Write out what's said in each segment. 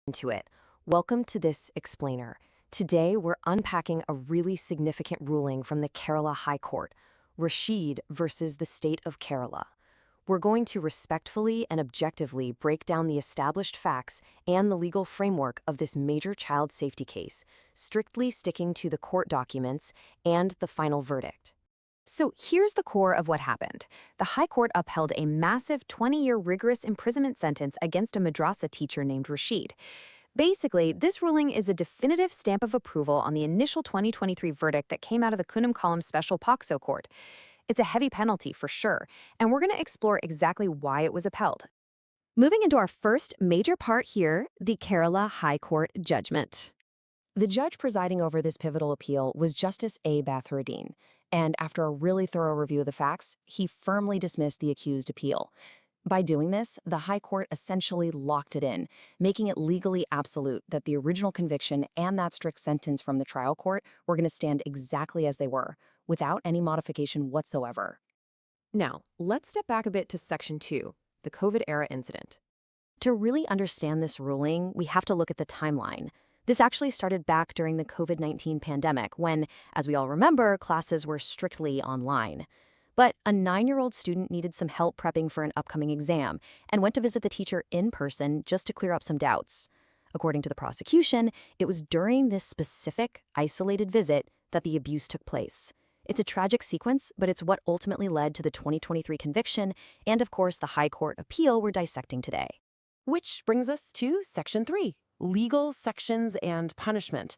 Into it. Welcome to this explainer. Today, we're unpacking a really significant ruling from the Kerala High Court, Rashid versus the state of Kerala. We're going to respectfully and objectively break down the established facts and the legal framework of this major child safety case, strictly sticking to the court documents and the final verdict. So here's the core of what happened. The High Court upheld a massive 20-year rigorous imprisonment sentence against a madrasa teacher named Rashid. Basically, this ruling is a definitive stamp of approval on the initial 2023 verdict that came out of the Kunnam Special POCSO Court. It's a heavy penalty for sure, and we're going to explore exactly why it was upheld. Moving into our first major part here, the Kerala High Court judgment. The judge presiding over this pivotal appeal was Justice A. Batharuddin, and after a really thorough review of the facts, he firmly dismissed the accused appeal. By doing this, the High Court essentially locked it in, making it legally absolute that the original conviction and that strict sentence from the trial court were going to stand exactly as they were, without any modification whatsoever. Now, let's step back a bit to Section 2, the COVID-era incident. To really understand this ruling, we have to look at the timeline. This actually started back during the COVID-19 pandemic when, as we all remember, classes were strictly online. But a 9-year-old student needed some help prepping for an upcoming exam and went to visit the teacher in person just to clear up some doubts. According to the prosecution, it was during this specific, isolated visit that the abuse took place. It's a tragic sequence, but it's what ultimately led to the 2023 conviction and, of course, the High Court appeal we're dissecting today. Which brings us to Section 3. Legal sections and punishment.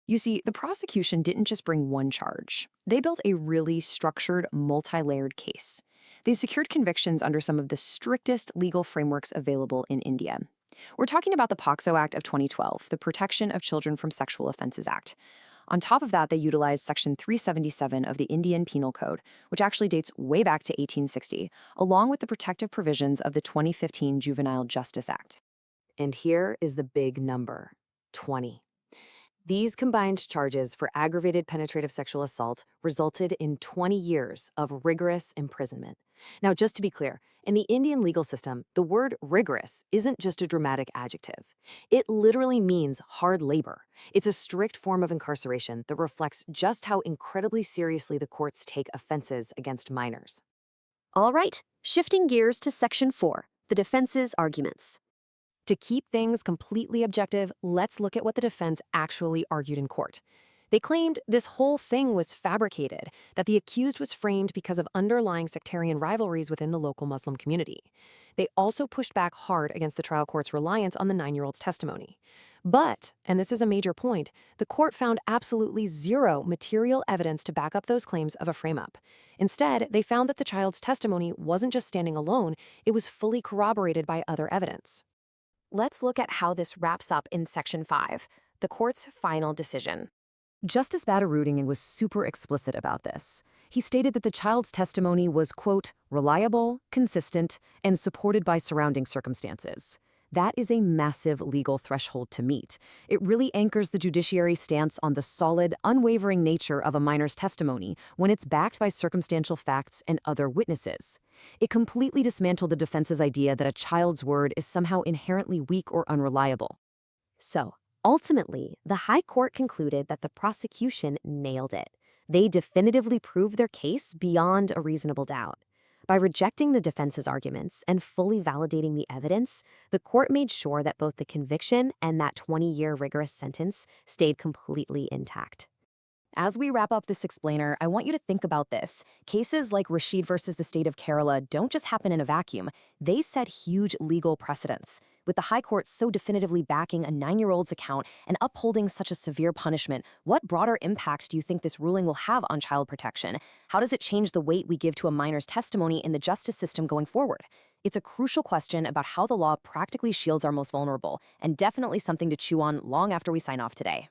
You see, the prosecution didn't just bring one charge. They built a really structured, multi-layered case. They secured convictions under some of the strictest legal frameworks available in India. We're talking about the POCSO Act of 2012, the Protection of Children from Sexual Offenses Act. On top of that, they utilized Section 377 of the Indian Penal Code, which actually dates way back to 1860, along with the protective provisions of the 2015 Juvenile Justice Act. And here is the big number, 20. These combined charges for aggravated penetrative sexual assault resulted in 20 years of rigorous imprisonment. Now, just to be clear, in the Indian legal system, the word rigorous isn't just a dramatic adjective. It literally means hard labor. It's a strict form of incarceration that reflects just how incredibly seriously the courts take offenses against minors. All right, shifting gears to Section 4, the defense's arguments. To keep things completely objective, let's look at what the defense actually argued in court. They claimed this whole thing was fabricated, that the accused was framed because of underlying sectarian rivalries within the local Muslim community. They also pushed back hard against the trial court's reliance on the 9-year-old's testimony. But, and this is a major point, the court found absolutely zero material evidence to back up those claims of a frame-up. Instead, they found that the child's testimony wasn't just standing alone, it was fully corroborated by other evidence. Let's look at how this wraps up in Section 5, the court's final decision. Justice Batharuddin was super explicit about this. He stated that the child's testimony was, quote, reliable, consistent, and supported by surrounding circumstances. That is a massive legal threshold to meet. It really anchors the judiciary's stance on the solid, unwavering nature of a minor's testimony when it's backed by circumstantial facts and other witnesses. It completely dismantled the defense's idea that a child's word is somehow inherently weak or unreliable. So, ultimately, the High Court concluded that the prosecution nailed it. They definitively proved their case beyond a reasonable doubt. By rejecting the defense's arguments and fully validating the evidence, the court made sure that both the conviction and that 20-year rigorous sentence stayed completely intact. As we wrap up this explainer, I want you to think about this. Cases like Rashid versus the state of Kerala don't just happen in a vacuum. They set huge legal precedents. With the High Court so definitively backing a 9-year-old's account and upholding such a severe punishment, what broader impact do you think this ruling will have on child protection? How does it change the weight we give to a minor's testimony in the justice system going forward? It's a crucial question about how the law practically shields our most vulnerable, and definitely something to chew on long after we sign off today.